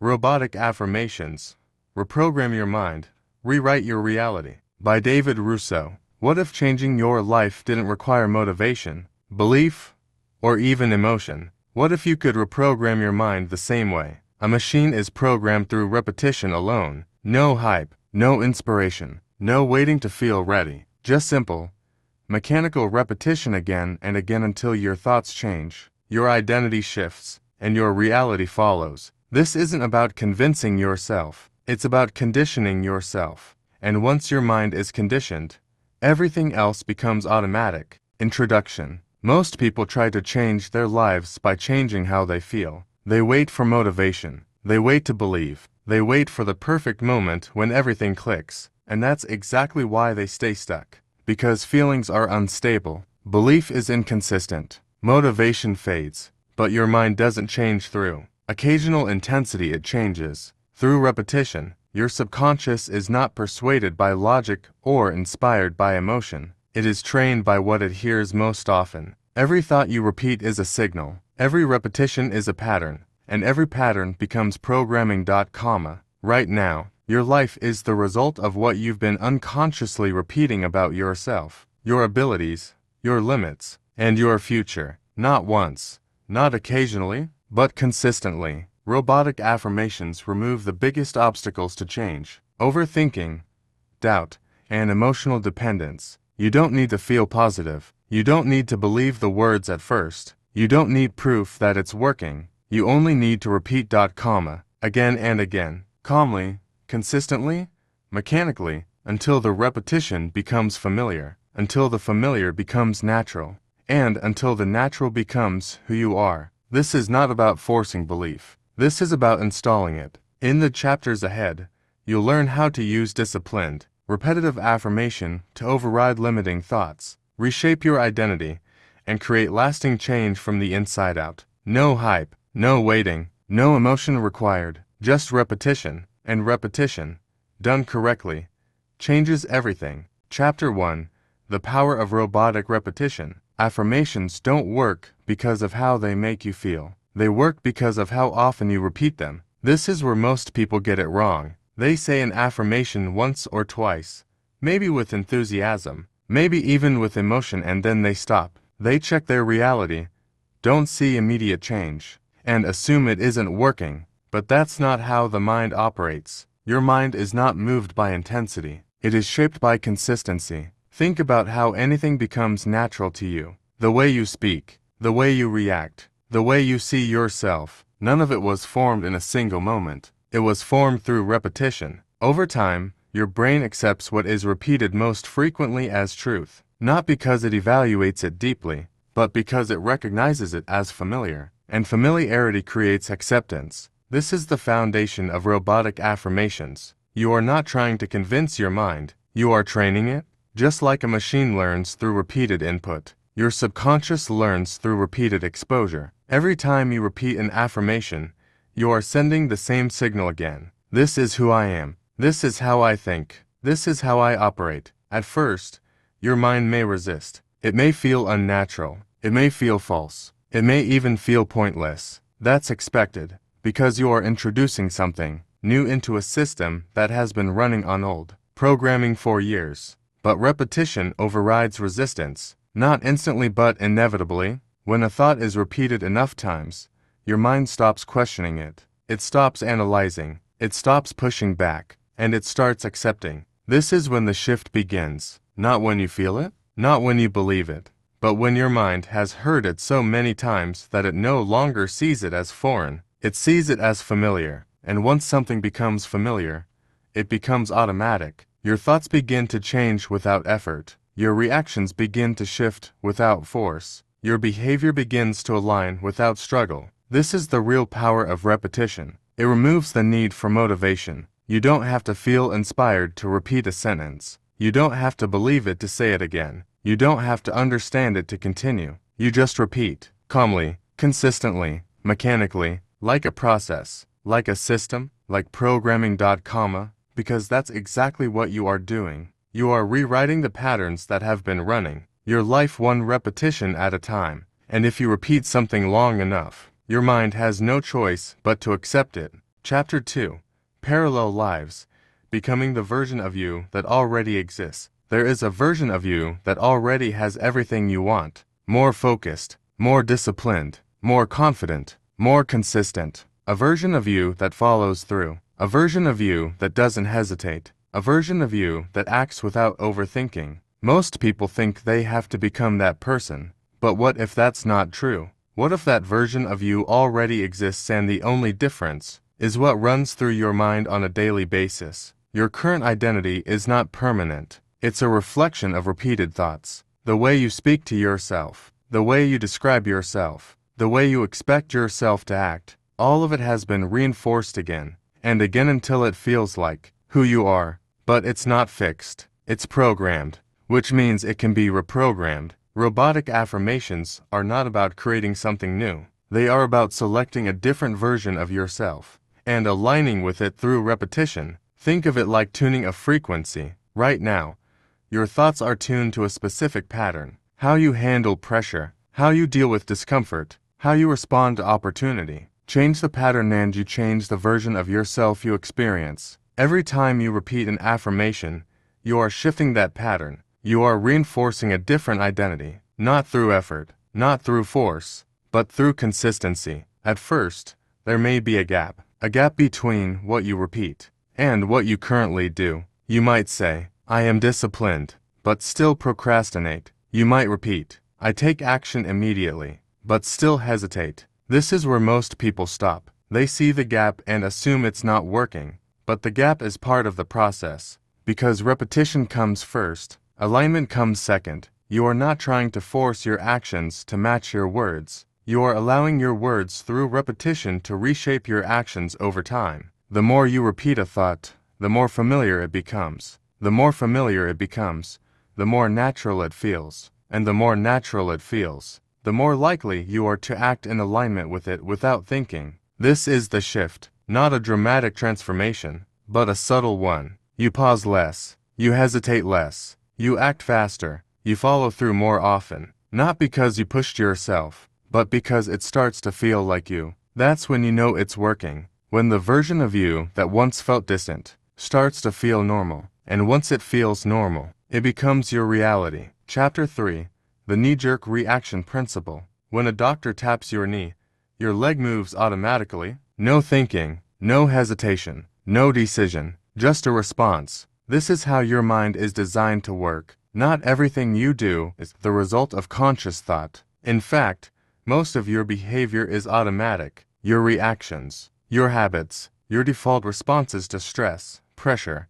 Robotic Affirmations. Reprogram Your Mind. Rewrite Your Reality. By David Russo. What if changing your life didn't require motivation, belief, or even emotion? What if you could reprogram your mind the same way? A machine is programmed through repetition alone. No hype, no inspiration, no waiting to feel ready. Just simple, mechanical repetition again and again until your thoughts change, your identity shifts, and your reality follows. This isn't about convincing yourself. It's about conditioning yourself. And once your mind is conditioned, everything else becomes automatic. Introduction. Most people try to change their lives by changing how they feel. They wait for motivation. They wait to believe. They wait for the perfect moment when everything clicks. And that's exactly why they stay stuck. Because feelings are unstable. Belief is inconsistent. Motivation fades. But your mind doesn't change through occasional intensity, it changes. Through repetition, your subconscious is not persuaded by logic or inspired by emotion. It is trained by what it hears most often. Every thought you repeat is a signal. Every repetition is a pattern. And every pattern becomes programming. Right now, your life is the result of what you've been unconsciously repeating about yourself, your abilities, your limits, and your future. Not once, not occasionally, but consistently. Robotic affirmations remove the biggest obstacles to change: overthinking, doubt, and emotional dependence. You don't need to feel positive. You don't need to believe the words at first. You don't need proof that it's working. You only need to repeat again and again, calmly, consistently, mechanically, until the repetition becomes familiar, until the familiar becomes natural, and until the natural becomes who you are. This is not about forcing belief. This is about installing it. In the chapters ahead, you'll learn how to use disciplined, repetitive affirmation to override limiting thoughts, reshape your identity, and create lasting change from the inside out. No hype, no waiting, no emotion required, just repetition, and repetition, done correctly, changes everything. Chapter 1. The Power of Robotic Repetition. Affirmations don't work because of how they make you feel. They work because of how often you repeat them. This is where most people get it wrong. They say an affirmation once or twice, maybe with enthusiasm, maybe even with emotion, and then they stop. They check their reality, don't see immediate change, and assume it isn't working. But that's not how the mind operates. Your mind is not moved by intensity. It is shaped by consistency. Think about how anything becomes natural to you. The way you speak, the way you react, the way you see yourself. None of it was formed in a single moment. It was formed through repetition. Over time, your brain accepts what is repeated most frequently as truth, not because it evaluates it deeply, but because it recognizes it as familiar. And familiarity creates acceptance. This is the foundation of robotic affirmations. You are not trying to convince your mind. You are training it. Just like a machine learns through repeated input, your subconscious learns through repeated exposure. Every time you repeat an affirmation, you are sending the same signal again. This is who I am. This is how I think. This is how I operate. At first, your mind may resist. It may feel unnatural. It may feel false. It may even feel pointless. That's expected, because you are introducing something new into a system that has been running on old programming for years. But repetition overrides resistance, not instantly but inevitably. When a thought is repeated enough times, your mind stops questioning it. It stops analyzing. It stops pushing back, and it starts accepting. This is when the shift begins. Not when you feel it, not when you believe it, but when your mind has heard it so many times that it no longer sees it as foreign. It sees it as familiar. And once something becomes familiar, it becomes automatic. Your thoughts begin to change without effort. Your reactions begin to shift without force. Your behavior begins to align without struggle. This is the real power of repetition. It removes the need for motivation. You don't have to feel inspired to repeat a sentence. You don't have to believe it to say it again. You don't have to understand it to continue. You just repeat, calmly, consistently, mechanically, like a process, like a system, like programming. Because that's exactly what you are doing. You are rewriting the patterns that have been running your life one repetition at a time. And if you repeat something long enough, your mind has no choice but to accept it, Chapter 2. Parallel Lives. Becoming the version of you that already exists. There is a version of you that already has everything you want. More focused, more disciplined, more confident, more consistent. A version of you that follows through. A version of you that doesn't hesitate. A version of you that acts without overthinking. Most people think they have to become that person. But what if that's not true? What if that version of you already exists and the only difference is what runs through your mind on a daily basis? Your current identity is not permanent. It's a reflection of repeated thoughts. The way you speak to yourself, the way you describe yourself, the way you expect yourself to act, all of it has been reinforced again and again until it feels like who you are. But it's not fixed. It's programmed, which means it can be reprogrammed. Robotic affirmations are not about creating something new. They are about selecting a different version of yourself and aligning with it through repetition. Think of it like tuning a frequency. Right now, your thoughts are tuned to a specific pattern. How you handle pressure, how you deal with discomfort, how you respond to opportunity. Change the pattern and you change the version of yourself you experience. Every time you repeat an affirmation, you are shifting that pattern. You are reinforcing a different identity, not through effort, not through force, but through consistency. At first, there may be a gap between what you repeat and what you currently do. You might say, I am disciplined, but still procrastinate. You might repeat, I take action immediately, but still hesitate. This is where most people stop. They see the gap and assume it's not working, but the gap is part of the process. Because repetition comes first, alignment comes second. You are not trying to force your actions to match your words. You are allowing your words through repetition to reshape your actions over time. The more you repeat a thought, the more familiar it becomes. The more familiar it becomes, the more natural it feels. And the more natural it feels, the more likely you are to act in alignment with it without thinking. This is the shift, not a dramatic transformation, but a subtle one. You pause less, you hesitate less, you act faster, you follow through more often. Not because you pushed yourself, but because it starts to feel like you. That's when you know it's working. When the version of you that once felt distant starts to feel normal. And once it feels normal, it becomes your reality. Chapter 3. The knee-jerk reaction principle. When a doctor taps your knee, your leg moves automatically. No thinking, no hesitation, no decision, just a response. This is how your mind is designed to work. Not everything you do is the result of conscious thought. In fact, most of your behavior is automatic. Your reactions, your habits, your default responses to stress, pressure,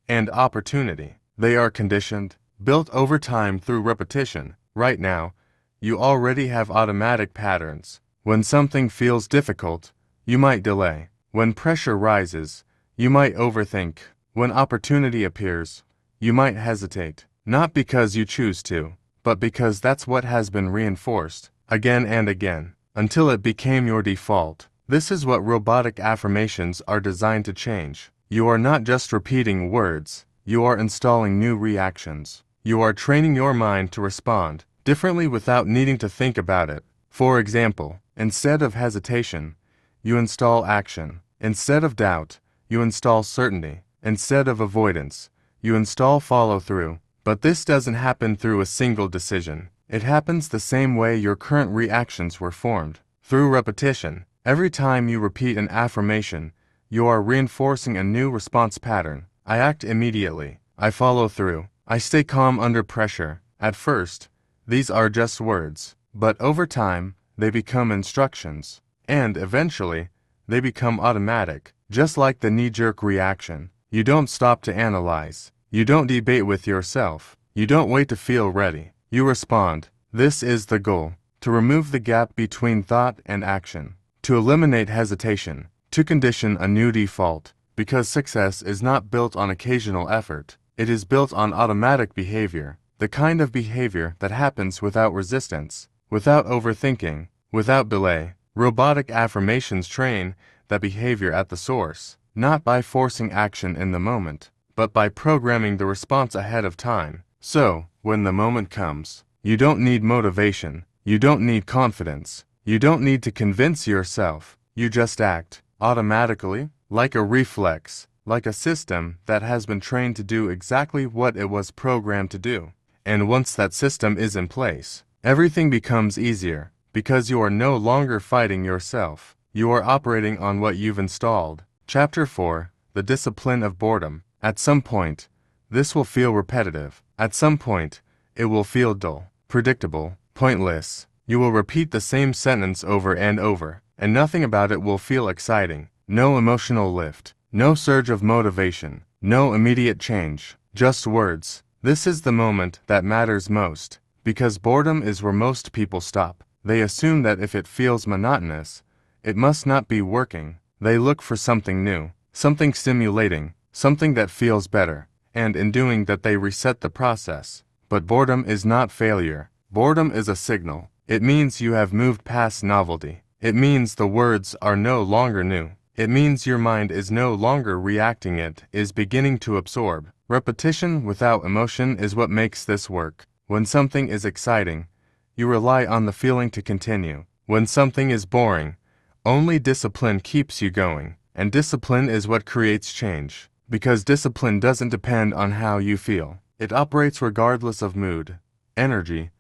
and opportunity. They are conditioned, built over time through repetition. Right now, you already have automatic patterns. When something feels difficult, you might delay. When pressure rises, you might overthink. When opportunity appears, you might hesitate. Not because you choose to, but because that's what has been reinforced, again and again, until it became your default. This is what robotic affirmations are designed to change. You are not just repeating words, you are installing new reactions. You are training your mind to respond differently without needing to think about it. For example, instead of hesitation, you install action. Instead of doubt, you install certainty. Instead of avoidance, you install follow-through. But this doesn't happen through a single decision. It happens the same way your current reactions were formed, through repetition. Every time you repeat an affirmation, you are reinforcing a new response pattern. I act immediately. I follow through. I stay calm under pressure. At first, these are just words, but over time, they become instructions. And eventually, they become automatic, just like the knee-jerk reaction. You don't stop to analyze. You don't debate with yourself. You don't wait to feel ready. You respond. This is the goal: to remove the gap between thought and action, to eliminate hesitation, to condition a new default. Because success is not built on occasional effort. It is built on automatic behavior, the kind of behavior that happens without resistance, without overthinking, without delay. Robotic affirmations train that behavior at the source, not by forcing action in the moment, but by programming the response ahead of time. So, when the moment comes, you don't need motivation, you don't need confidence, you don't need to convince yourself, you just act. automatically, like a reflex, like a system that has been trained to do exactly what it was programmed to do. And once that system is in place, everything becomes easier, because you are no longer fighting yourself. You are operating on what you've installed. Chapter 4. The Discipline of Boredom. At some point, this will feel repetitive. At some point, it will feel dull, predictable, pointless. You will repeat the same sentence over and over, and nothing about it will feel exciting. No emotional lift, no surge of motivation, no immediate change, just words. This is the moment that matters most, because boredom is where most people stop. They assume that if it feels monotonous, it must not be working. They look for something new, something stimulating, something that feels better, and in doing that they reset the process. But boredom is not failure. Boredom is a signal. It means you have moved past novelty. It means the words are no longer new. It means your mind is no longer reacting, it is beginning to absorb. Repetition without emotion is what makes this work. When something is exciting, you rely on the feeling to continue. When something is boring, only discipline keeps you going. And discipline is what creates change. Because discipline doesn't depend on how you feel. It operates regardless of mood, energy,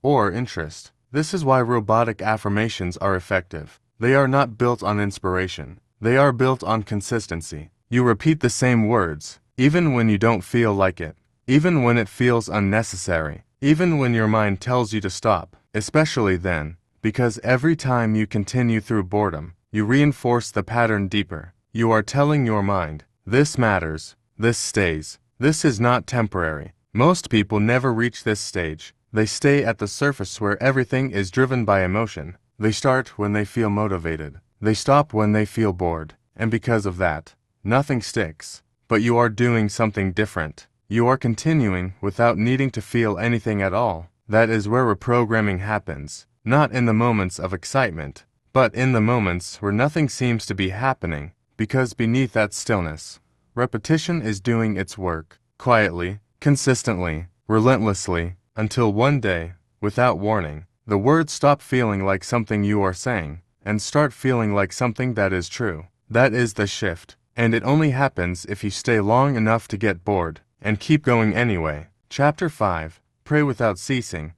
or interest. This is why robotic affirmations are effective. They are not built on inspiration. They are built on consistency. You repeat the same words, even when you don't feel like it, even when it feels unnecessary, even when your mind tells you to stop, especially then, because every time you continue through boredom, you reinforce the pattern deeper. You are telling your mind, this matters, this stays, this is not temporary. Most people never reach this stage. They stay at the surface where everything is driven by emotion. They start when they feel motivated. They stop when they feel bored. And because of that, nothing sticks. But you are doing something different. You are continuing without needing to feel anything at all. That is where reprogramming happens. Not in the moments of excitement, but in the moments where nothing seems to be happening. Because beneath that stillness, repetition is doing its work. Quietly, consistently, relentlessly, until one day, without warning, the words stop feeling like something you are saying, and start feeling like something that is true. That is the shift, and it only happens if you stay long enough to get bored, and keep going anyway. Chapter 5. Pray without ceasing.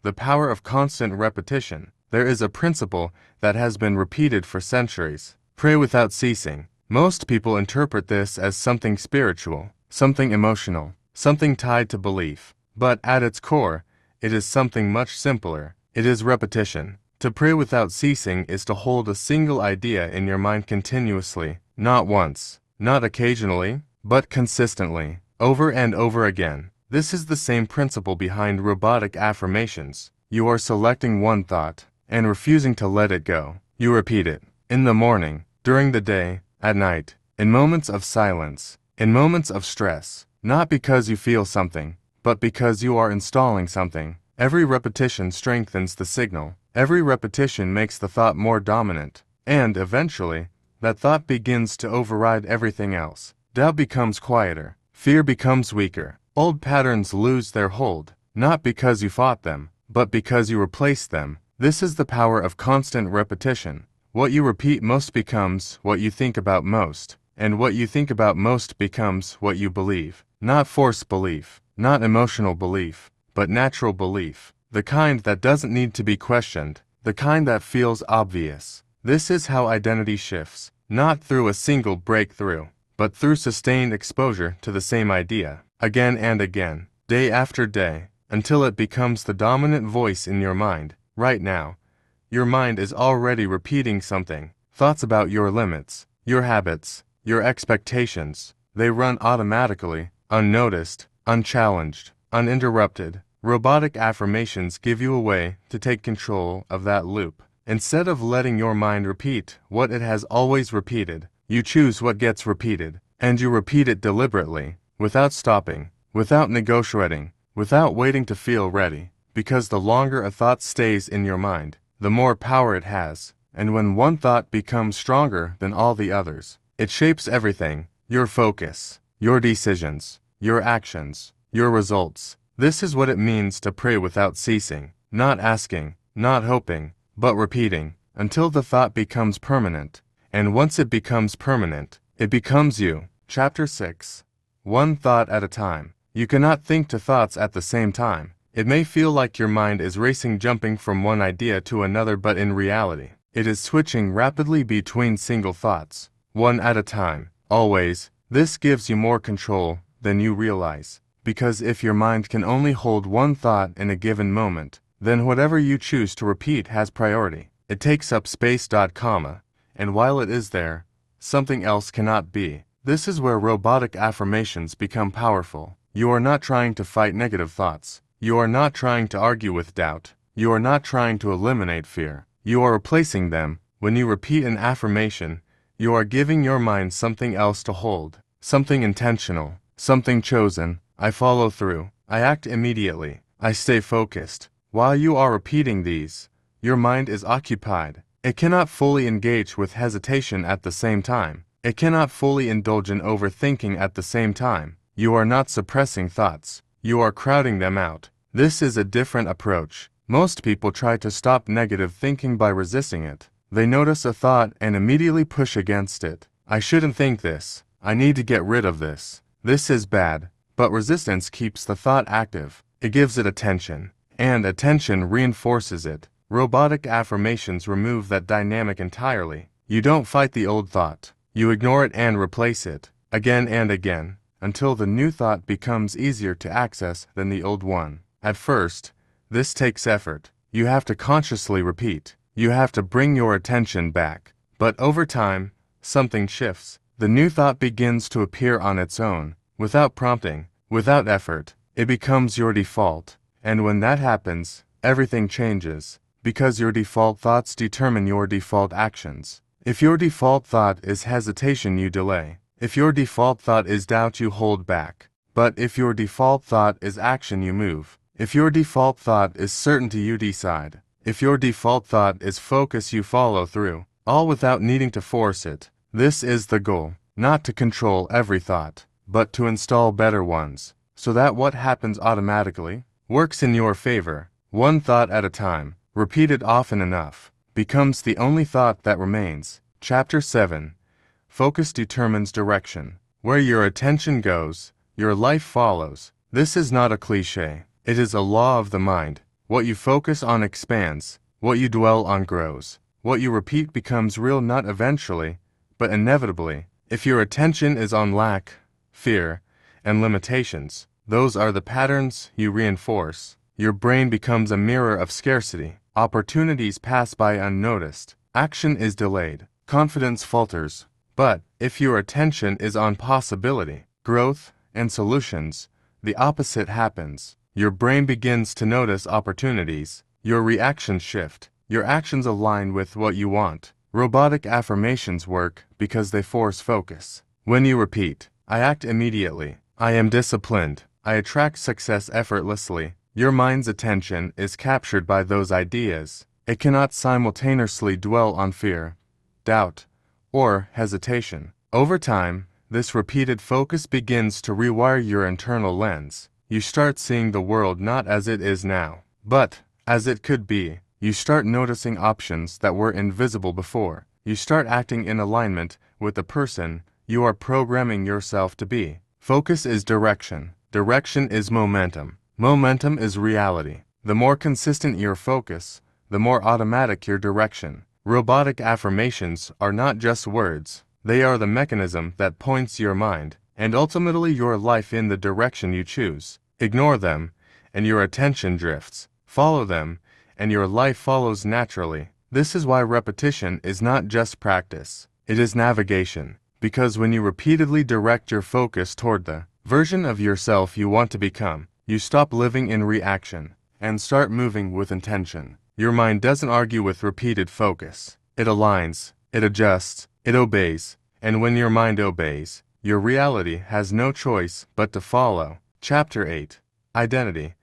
The power of constant repetition. There is a principle that has been repeated for centuries. Pray without ceasing. Most people interpret this as something spiritual, something emotional, something tied to belief. But at its core, it is something much simpler. It is repetition. To pray without ceasing is to hold a single idea in your mind continuously, not once, not occasionally, but consistently, over and over again. This is the same principle behind robotic affirmations. You are selecting one thought and refusing to let it go. You repeat it in the morning, during the day, at night, in moments of silence, in moments of stress, not because you feel something, but because you are installing something. Every repetition strengthens the signal. Every repetition makes the thought more dominant. And eventually, that thought begins to override everything else. Doubt becomes quieter. Fear becomes weaker. Old patterns lose their hold, not because you fought them, but because you replaced them. This is the power of constant repetition. What you repeat most becomes what you think about most, and what you think about most becomes what you believe. Not forced belief. Not emotional belief, but natural belief. The kind that doesn't need to be questioned. The kind that feels obvious. This is how identity shifts. Not through a single breakthrough, but through sustained exposure to the same idea. Again and again, day after day, until it becomes the dominant voice in your mind. Right now, your mind is already repeating something. Thoughts about your limits, your habits, your expectations. They run automatically, unnoticed, unchallenged, uninterrupted. Robotic affirmations give you a way to take control of that loop. Instead of letting your mind repeat what it has always repeated, you choose what gets repeated, and you repeat it deliberately, without stopping, without negotiating, without waiting to feel ready. Because the longer a thought stays in your mind, the more power it has. And when one thought becomes stronger than all the others, it shapes everything: your focus, your decisions, your actions, your results. This is what it means to pray without ceasing, not asking, not hoping, but repeating, until the thought becomes permanent. And once it becomes permanent, it becomes you. Chapter 6. One thought at a time. You cannot think two thoughts at the same time. It may feel like your mind is racing, jumping from one idea to another, but in reality, it is switching rapidly between single thoughts, one at a time, always. This gives you more control than you realize, because if your mind can only hold one thought in a given moment, then whatever you choose to repeat has priority. It takes up space, comma, and while it is there, something else cannot be. This is where robotic affirmations become powerful. You are not trying to fight negative thoughts. You are not trying to argue with doubt. You are not trying to eliminate fear. You are replacing them. When you repeat an affirmation, you are giving your mind something else to hold, something intentional, something chosen. I follow through. I act immediately. I stay focused. While you are repeating these, your mind is occupied. It cannot fully engage with hesitation at the same time. It cannot fully indulge in overthinking at the same time. You are not suppressing thoughts. You are crowding them out. This is a different approach. Most people try to stop negative thinking by resisting it. They notice a thought and immediately push against it. I shouldn't think this. I need to get rid of this. This is bad. But resistance keeps the thought active. It gives it attention, and attention reinforces it. Robotic affirmations remove that dynamic entirely. You don't fight the old thought. You ignore it and replace it, again and again, until the new thought becomes easier to access than the old one. At first, this takes effort. You have to consciously repeat. You have to bring your attention back. But over time, something shifts. The new thought begins to appear on its own, without prompting, without effort. It becomes your default. And when that happens, everything changes, because your default thoughts determine your default actions. If your default thought is hesitation, you delay. If your default thought is doubt, you hold back. But if your default thought is action, you move. If your default thought is certainty, you decide. If your default thought is focus, you follow through, all without needing to force it. This is the goal, not to control every thought, but to install better ones, so that what happens automatically works in your favor. One thought at a time, repeated often enough, becomes the only thought that remains. Chapter 7. Focus determines direction. Where your attention goes, your life follows. This is not a cliché. It is a law of the mind. What you focus on expands. What you dwell on grows. What you repeat becomes real, not eventually, but inevitably. If your attention is on lack, fear, and limitations, those are the patterns you reinforce. Your brain becomes a mirror of scarcity. Opportunities pass by unnoticed. Action is delayed. Confidence falters. But if your attention is on possibility, growth, and solutions, the opposite happens. Your brain begins to notice opportunities. Your reactions shift. Your actions align with what you want. Robotic affirmations work because they force focus. When you repeat, I act immediately, I am disciplined, I attract success effortlessly, your mind's attention is captured by those ideas. It cannot simultaneously dwell on fear, doubt, or hesitation. Over time, this repeated focus begins to rewire your internal lens. You start seeing the world not as it is now, but as it could be. You start noticing options that were invisible before. You start acting in alignment with the person you are programming yourself to be. Focus is direction. Direction is momentum. Momentum is reality. The more consistent your focus, the more automatic your direction. Robotic affirmations are not just words. They are the mechanism that points your mind, and ultimately your life, in the direction you choose. Ignore them, and your attention drifts. Follow them, and your life follows naturally. This is why repetition is not just practice. It is navigation. Because when you repeatedly direct your focus toward the version of yourself you want to become, you stop living in reaction and start moving with intention. Your mind doesn't argue with repeated focus. It aligns, it adjusts, it obeys. And when your mind obeys, your reality has no choice but to follow. Chapter 8. Identity.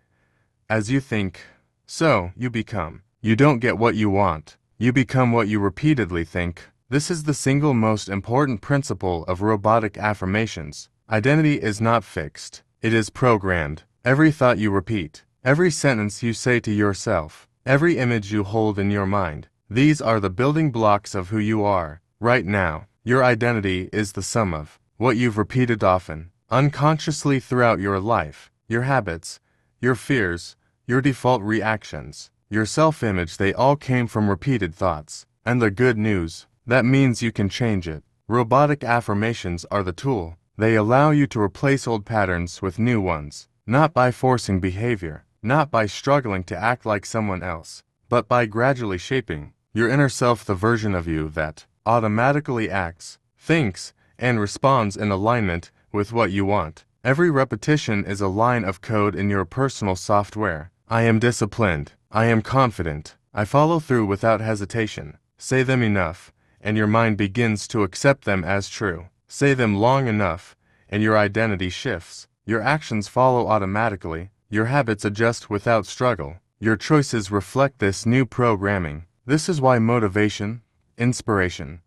As you think, so you become. You don't get what you want. You become what you repeatedly think. This is the single most important principle of robotic affirmations. Identity is not fixed. It is programmed. Every thought you repeat, every sentence you say to yourself, every image you hold in your mind, these are the building blocks of who you are. Right now, your identity is the sum of what you've repeated often, unconsciously throughout your life, your habits, your fears, your default reactions, your self-image. They all came from repeated thoughts. And the good news, that means you can change it. Robotic affirmations are the tool. They allow you to replace old patterns with new ones, not by forcing behavior, not by struggling to act like someone else, but by gradually shaping your inner self, the version of you that automatically acts, thinks, and responds in alignment with what you want. Every repetition is a line of code in your personal software. I am disciplined. I am confident. I follow through without hesitation. Say them enough, and your mind begins to accept them as true. Say them long enough, and your identity shifts. Your actions follow automatically. Your habits adjust without struggle. Your choices reflect this new programming. This is why motivation, inspiration,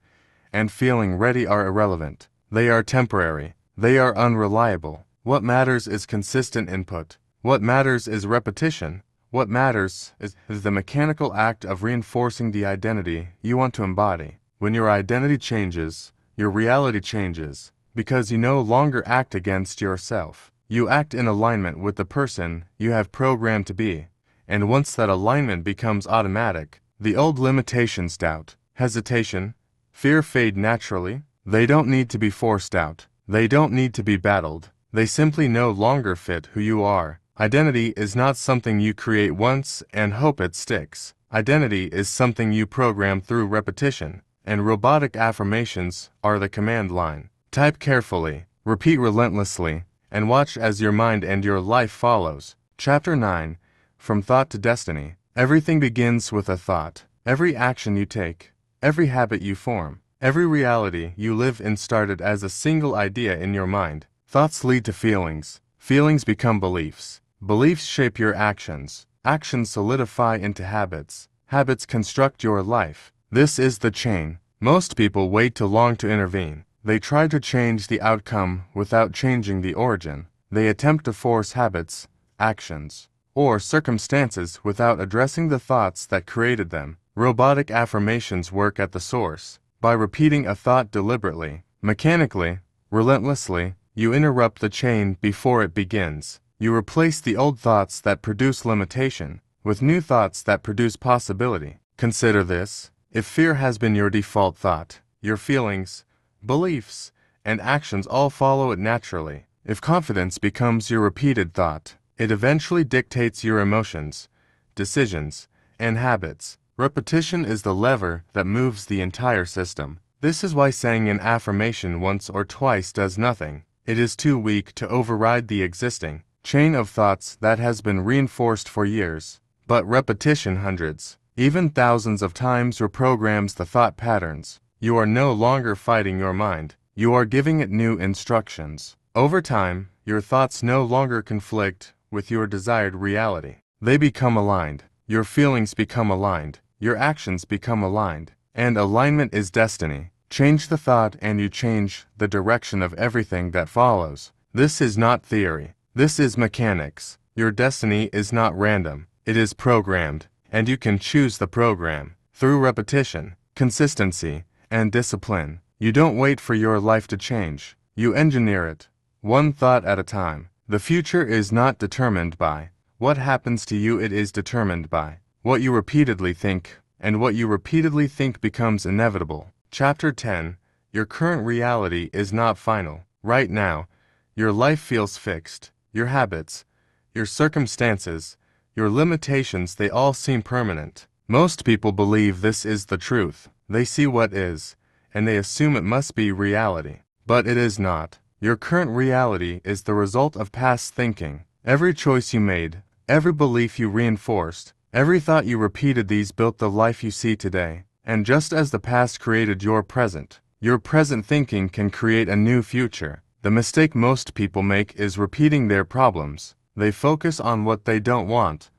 and feeling ready are irrelevant. They are temporary. They are unreliable. What matters is consistent input. What matters is repetition. What matters is the mechanical act of reinforcing the identity you want to embody. When your identity changes, your reality changes, because you no longer act against yourself. You act in alignment with the person you have programmed to be. And once that alignment becomes automatic, the old limitations, doubt, hesitation, fear fade naturally. They don't need to be forced out. They don't need to be battled. They simply no longer fit who you are. Identity is not something you create once and hope it sticks. Identity is something you program through repetition, and robotic affirmations are the command line. Type carefully, repeat relentlessly, and watch as your mind and your life follows. Chapter 9. From Thought to Destiny. Everything begins with a thought. Every action you take, every habit you form, every reality you live in started as a single idea in your mind. Thoughts lead to feelings. Feelings become beliefs. Beliefs shape your actions. Actions solidify into habits. Habits construct your life. This is the chain. Most people wait too long to intervene. They try to change the outcome without changing the origin. They attempt to force habits, actions, or circumstances without addressing the thoughts that created them. Robotic affirmations work at the source. By repeating a thought deliberately, mechanically, relentlessly, you interrupt the chain before it begins. You replace the old thoughts that produce limitation with new thoughts that produce possibility. Consider this. If fear has been your default thought, your feelings, beliefs, and actions all follow it naturally. If confidence becomes your repeated thought, it eventually dictates your emotions, decisions, and habits. Repetition is the lever that moves the entire system. This is why saying an affirmation once or twice does nothing. It is too weak to override the existing chain of thoughts that has been reinforced for years. But repetition, hundreds, even thousands of times, reprograms the thought patterns. You are no longer fighting your mind. You are giving it new instructions. Over time, your thoughts no longer conflict with your desired reality. They become aligned. Your feelings become aligned. Your actions become aligned. And alignment is destiny. Change the thought and you change the direction of everything that follows. This is not theory. This is mechanics. Your destiny is not random. It is programmed, and you can choose the program. Through repetition, consistency, and discipline, you don't wait for your life to change. You engineer it, one thought at a time. The future is not determined by what happens to you. It is determined by what you repeatedly think, and what you repeatedly think becomes inevitable. Chapter 10. Your current reality is not final. Right now, your life feels fixed. Your habits, your circumstances, your limitations, they all seem permanent. Most people believe this is the truth. They see what is, and they assume it must be reality. But it is not. Your current reality is the result of past thinking. Every choice you made, every belief you reinforced, every thought you repeated, these built the life you see today. And just as the past created your present thinking can create a new future. The mistake most people make is repeating their problems. They focus on what they don't want,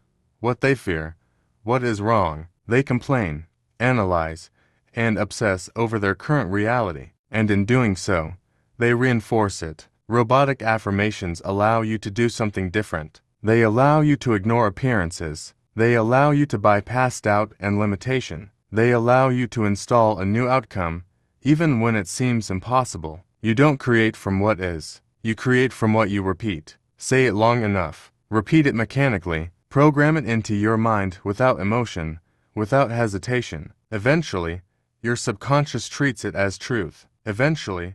what they fear, what is wrong. They complain, analyze, and obsess over their current reality. And in doing so, they reinforce it. Robotic affirmations allow you to do something different. They allow you to ignore appearances. They allow you to bypass doubt and limitation. They allow you to install a new outcome Even when it seems impossible, you don't create from what is. You create from what you repeat. Say it long enough. Repeat it mechanically. Program it into your mind without emotion, without hesitation. Eventually, your subconscious treats it as truth. Eventually,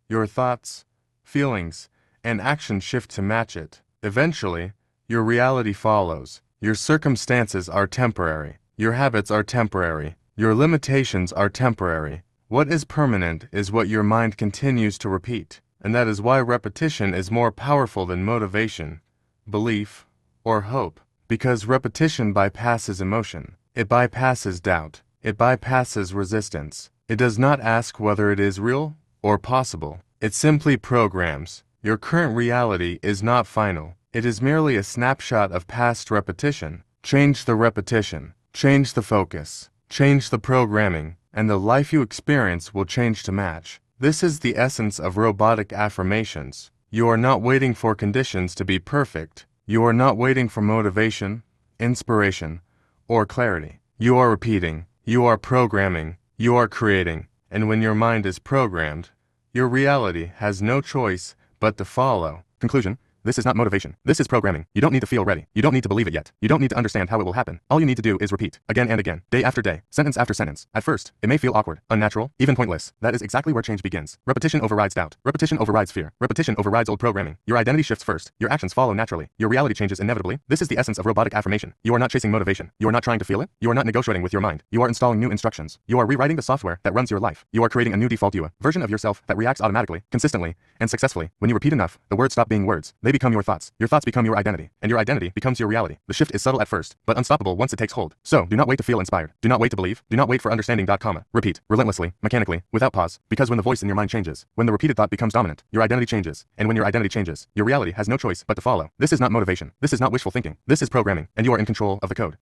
your thoughts, feelings, and actions shift to match it. Eventually, your reality follows. Your circumstances are temporary. Your habits are temporary. Your limitations are temporary. What is permanent is what your mind continues to repeat. And that is why repetition is more powerful than motivation, belief, or hope. Because repetition bypasses emotion. It bypasses doubt. It bypasses resistance. It does not ask whether it is real or possible. It simply programs. Your current reality is not final. It is merely a snapshot of past repetition. Change the repetition. Change the focus. Change the programming, and the life you experience will change to match. This is the essence of robotic affirmations. You are not waiting for conditions to be perfect. You are not waiting for motivation, inspiration, or clarity. You are repeating. You are programming. You are creating. And when your mind is programmed, your reality has no choice but to follow. Conclusion. This is not motivation. This is programming. You don't need to feel ready. You don't need to believe it yet. You don't need to understand how it will happen. All you need to do is repeat, again and again, day after day, sentence after sentence. At first, it may feel awkward, unnatural, even pointless. That is exactly where change begins. Repetition overrides doubt. Repetition overrides fear. Repetition overrides old programming. Your identity shifts first. Your actions follow naturally. Your reality changes inevitably. This is the essence of robotic affirmation. You are not chasing motivation. You are not trying to feel it. You are not negotiating with your mind. You are installing new instructions. You are rewriting the software that runs your life. You are creating a new default you, version of yourself that reacts automatically, consistently, and successfully. When you repeat enough, the words stop being words. They become your thoughts. Your thoughts become your identity, and your identity becomes your reality. The shift is subtle at first, but unstoppable once it takes hold. So, do not wait to feel inspired. Do not wait to believe. Do not wait for understanding. Repeat, relentlessly, mechanically, without pause, because when the voice in your mind changes, when the repeated thought becomes dominant, your identity changes, and when your identity changes, your reality has no choice but to follow. This is not motivation. This is not wishful thinking. This is programming, and you are in control of the code.